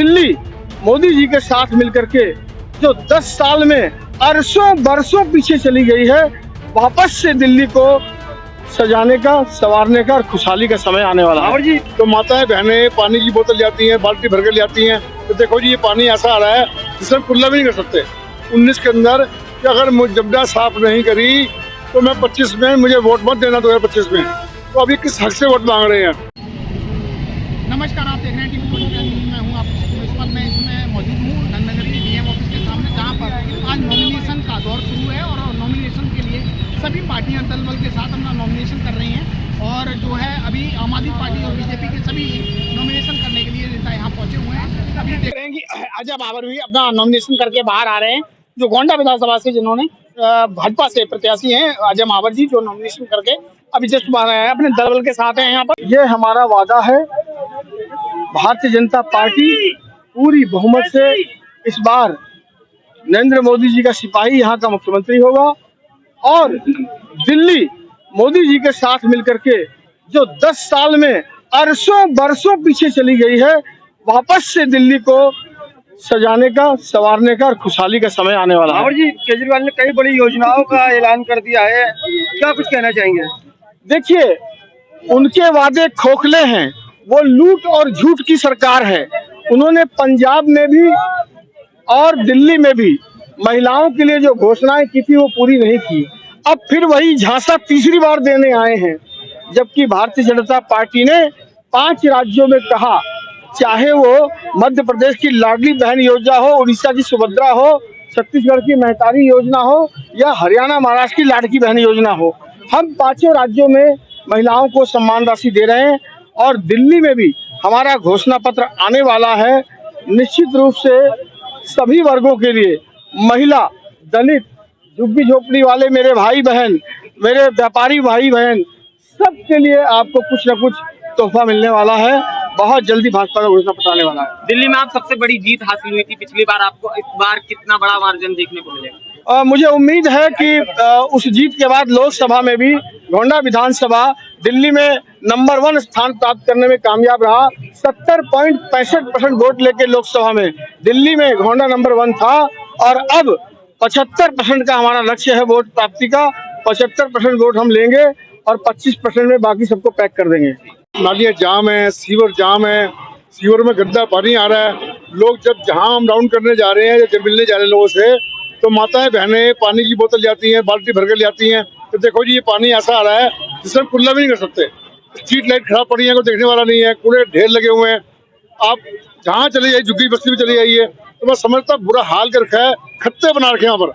दिल्ली मोदी जी के साथ मिलकर के जो 10 साल में अरसों बरसों पीछे चली गई है, वापस से दिल्ली को सजाने का, संवारने का और खुशहाली का समय आने वाला है। और जी तो माताएं बहनें पानी की बोतल ले आती हैं, बाल्टी भर कर ले आती हैं। तो देखो जी, ये पानी ऐसा आ रहा है जिससे हम कुल्ला भी नहीं कर सकते 19 के अंदर कि अगर मुजब्बा साफ नहीं करी तो मैं 25 में मुझे वोट मत देना 2025 में। तो अभी किस हक से वोट मांग रहे हैं? नमस्कार, आप देख रहे हैं टीवी 24। मैं हूं आपको इस वक्त मैं इसमें मौजूद हूं नंदनगरी डीएम ऑफिस के सामने, जहां पर आज नॉमिनेशन का दौर शुरू है और नॉमिनेशन के लिए सभी पार्टियां दल बल के साथ अपना नॉमिनेशन कर रही हैं। और जो है अभी आम आदमी पार्टी और बीजेपी के सभी नॉमिनेशन करने के लिए नेता यहाँ पहुंचे हुए हैं। अभी देख रहे हैं कि अजय बाबर भी अपना नॉमिनेशन करके बाहर आ रहे हैं, जो गोंडा विधानसभा से जिन्होंने भाजपा से प्रत्याशी हैं अजय बाबर जी, जो नॉमिनेशन करके अभी जस्ट बाहर आए हैं, अपने दल बल के साथ हैं यहाँ पर। ये हमारा वादा है, भारतीय जनता पार्टी पूरी बहुमत से इस बार नरेंद्र मोदी जी का सिपाही यहाँ का मुख्यमंत्री होगा और दिल्ली मोदी जी के साथ मिलकर के जो 10 साल में अरसों बरसों पीछे चली गई है, वापस से दिल्ली को सजाने का, संवारने का और खुशहाली का समय आने वाला है। और जी केजरीवाल ने कई बड़ी योजनाओं का ऐलान कर दिया है, क्या कुछ कहना चाहेंगे? देखिए, उनके वादे खोखले हैं, वो लूट और झूठ की सरकार है। उन्होंने पंजाब में भी और दिल्ली में भी महिलाओं के लिए जो घोषणाएं की थी वो पूरी नहीं की। अब फिर वही झांसा तीसरी बार देने आए हैं, जबकि भारतीय जनता पार्टी ने 5 राज्यों में कहा, चाहे वो मध्य प्रदेश की लाडली बहन योजना हो, उड़ीसा की सुभद्रा हो, छत्तीसगढ़ की महतारी योजना हो या हरियाणा महाराष्ट्र की लाडकी बहन योजना हो, हम 5 राज्यों में महिलाओं को सम्मान राशि दे रहे हैं। और दिल्ली में भी हमारा घोषणा पत्र आने वाला है। निश्चित रूप से सभी वर्गों के लिए, महिला, दलित, झुग्गी झोपड़ी वाले मेरे भाई बहन, मेरे व्यापारी भाई बहन, सबके लिए आपको कुछ न कुछ तोहफा मिलने वाला है। बहुत जल्दी भाजपा का घोषणा पत्र आने वाला है। दिल्ली में आप सबसे बड़ी जीत हासिल हुई थी पिछली बार, आपको इस बार कितना बड़ा मार्जिन देखने को मिलेगा? मुझे उम्मीद है कि उस जीत के बाद लोकसभा में भी गोंडा विधानसभा दिल्ली में नंबर 1 स्थान प्राप्त करने में कामयाब रहा। 70.65% वोट लेके लोकसभा में दिल्ली में गोंडा नंबर 1 था और अब 75% का हमारा लक्ष्य है वोट प्राप्ति का। 75% वोट हम लेंगे और 25% में बाकी सबको पैक कर देंगे। नालियाँ जाम है, सीवर जाम है, सीवर में गंदा पानी आ रहा है। लोग जब जहाँ हम राउंड करने जा रहे हैं या जब मिलने जा रहे हैं लोगों से, तो माताएं बहनें पानी की बोतल ले आती हैं, बाल्टी भर कर ले आती हैं। तो देखो जी, ये पानी ऐसा आ रहा है जिससे हम कुल्ला भी नहीं कर सकते। स्ट्रीट लाइट खराब पड़ी है, कोई देखने वाला नहीं है, कूड़े ढेर लगे हुए हैं। आप जहाँ चले जाइए, झुग्गी बस्ती में चले जाइए, तो मैं समझता बुरा हाल कर रखा है, खत्ते बना रखे हैं यहाँ पर।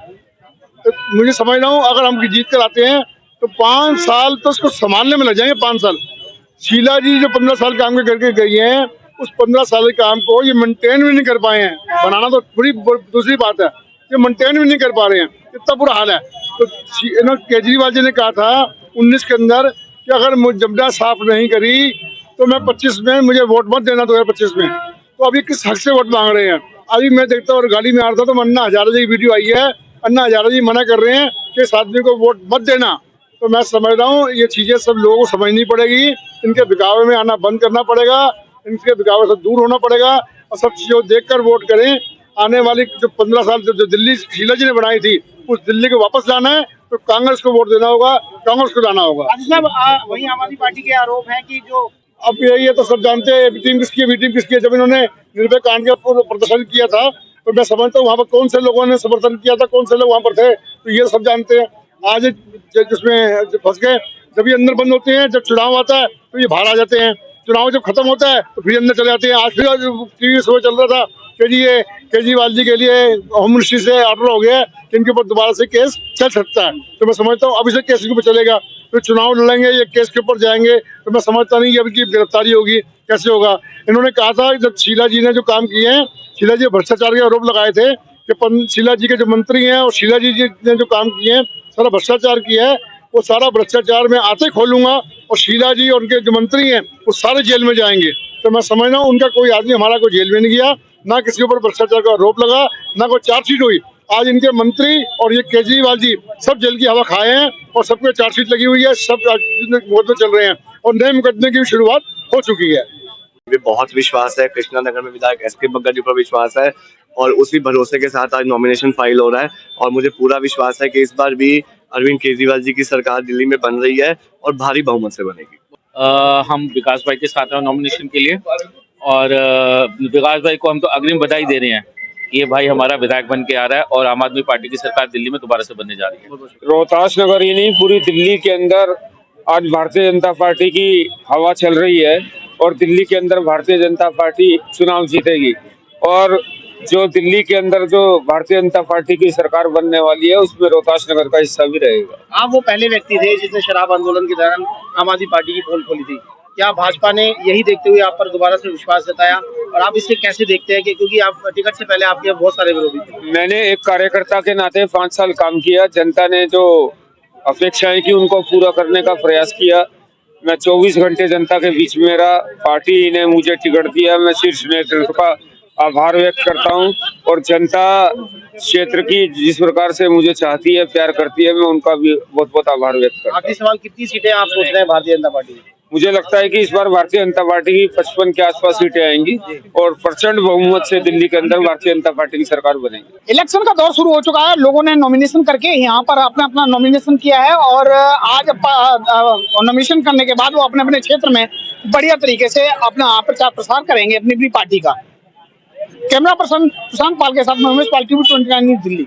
तो मुझे समझ रहा हूँ, अगर हम जीत कर आते हैं तो 5 साल तो उसको संभालने में लग जाएंगे। 5 साल शीला जी जो 15 साल काम करके गई हैं, उस 15 साल के काम को ये मेंटेन भी नहीं कर पाए हैं। बनाना तो पूरी दूसरी बात है, ये मेंटेन भी नहीं कर पा रहे हैं, इतना बुरा हाल है। तो केजरीवाल जी ने कहा था 19 के अंदर कि अगर मुजब्बा साफ नहीं करी तो मैं 25 में मुझे वोट मत देना 2025 में। तो अभी किस हक से वोट मांग रहे हैं? अभी मैं देखता हूँ, गाड़ी में आ रहा था तो अन्ना हजारे जी की वीडियो आई है, अन्ना हजारे जी मना कर रहे हैं कि इस आदमी को वोट मत देना। तो मैं समझ रहा हूँ ये चीजें सब लोगों को समझनी पड़ेगी, इनके बिकावे में आना बंद करना पड़ेगा, इनके बिकावे से दूर होना पड़ेगा और सब चीजों को देखकर वोट करें। आने वाली जो 15 साल जो दिल्ली शीला जी ने बनाई थी, उस दिल्ली को वापस लाना है तो कांग्रेस को वोट देना होगा, कांग्रेस को लाना होगा। वही आम आदमी पार्टी के आरोप है कि जो अब यही है, तो सब जानते हैं बी टीम किसकी है, बी टीम किसकी है। जब इन्होंने निर्भया कांड का प्रदर्शन किया था तो मैं समझता हूँ वहाँ पर कौन से लोगों ने समर्थन किया था, कौन से लोग वहाँ पर थे, तो ये सब जानते हैं। आज जिसमें फंस गए, जब ये अंदर बंद होते हैं, जब चुनाव आता है तो ये बाहर आ जाते हैं, चुनाव जब खत्म होता है तो फिर अंदर चले जाते हैं। आज फिर टीवी शो चल रहा था कि जी ये केजरीवाल जी के लिए होम मिनिस्ट्री से ऑर्डर हो गया कि इनके ऊपर दोबारा से केस चल सकता है। तो मैं समझता हूँ अभी से केस के ऊपर चलेगा, फिर चुनाव लड़ेंगे, ये केस के ऊपर जाएंगे, तो मैं समझता नहीं कि अभी की गिरफ्तारी होगी, कैसे होगा। इन्होंने कहा था जब शीला जी ने जो काम किए हैं, शीला जी भ्रष्टाचार के आरोप लगाए थे कि शीला जी के जो मंत्री हैं और शीला जी ने जो काम किए हैं, सारा भ्रष्टाचार किया है, वो सारा भ्रष्टाचार मैं आते खोलूंगा और शीला जी और उनके जो मंत्री हैं वो सारे जेल में जाएंगे। तो मैं समझ रहा हूँ उनका कोई आदमी हमारा कोई जेल में नहीं गया, ना किसी के ऊपर भ्रष्टाचार का आरोप लगा, ना कोई चार्जशीट हुई। आज इनके मंत्री और ये केजरीवाल जी सब जेल की हवा खाए हैं और सबके चार्जशीट लगी हुई है, सब मोर्चे चल रहे हैं और नए मुकदमे की शुरुआत हो चुकी है। मुझे बहुत विश्वास है, कृष्णा नगर में विधायक एसके बग्गा जी पर विश्वास है और उसी भरोसे के साथ आज नॉमिनेशन फाइल हो रहा है और मुझे पूरा विश्वास है कि इस बार भी अरविंद केजरीवाल जी की सरकार दिल्ली में बन रही है और भारी बहुमत से बनेगी। हम विकास भाई के साथ हैं नॉमिनेशन के लिए और विकास भाई को हम तो अग्रिम बधाई दे रहे हैं कि ये भाई हमारा विधायक बन के आ रहा है और आम आदमी पार्टी की सरकार दिल्ली में दोबारा से बनने जा रही है। रोहतास नगर ही नहीं, पूरी दिल्ली के अंदर आज भारतीय जनता पार्टी की हवा चल रही है और दिल्ली के अंदर भारतीय जनता पार्टी चुनाव जीतेगी और जो दिल्ली के अंदर जो भारतीय जनता पार्टी की सरकार बनने वाली है उसमें रोहतास नगर का हिस्सा भी रहेगा। आप वो पहले व्यक्ति थे जिसने शराब आंदोलन के दौरान आम आदमी पार्टी की पोल खोली थी। क्या भाजपा ने यही देखते हुए आप पर दोबारा से विश्वास जताया और आप इसे कैसे देखते हैं कि क्योंकि आप टिकट से पहले आपके बहुत सारे विरोधी थे? मैंने एक कार्यकर्ता के नाते 5 साल काम किया, जनता ने जो अपेक्षाएं की उनको पूरा करने का प्रयास किया। मैं 24 घंटे जनता के बीच में रहा, पार्टी ने मुझे टिकट दिया, मैं शीर्ष नेतृत्व का आभार व्यक्त करता हूं और जनता क्षेत्र की जिस प्रकार से मुझे चाहती है, प्यार करती है, मैं उनका भी बहुत बहुत आभार व्यक्त करता हूं। आखिरी सवाल, कितनी सीटें आप सोच रहे हैं भारतीय जनता पार्टी में? मुझे लगता है कि इस बार भारतीय जनता पार्टी की 55 के आसपास सीटें आएंगी और प्रचंड बहुमत से दिल्ली के अंदर भारतीय जनता पार्टी की सरकार बनेगी। इलेक्शन का दौर शुरू हो चुका है, लोगों ने नॉमिनेशन करके यहाँ पर अपना अपना नॉमिनेशन किया है और आज नॉमिनेशन करने के बाद वो अपने अपने क्षेत्र में बढ़िया तरीके से अपना प्रचार प्रसार करेंगे अपनी अपनी पार्टी का। कैमरा पर्सन प्रशांत पाल के साथ मैं उमेश पाल, TV 29 न्यूज़, दिल्ली।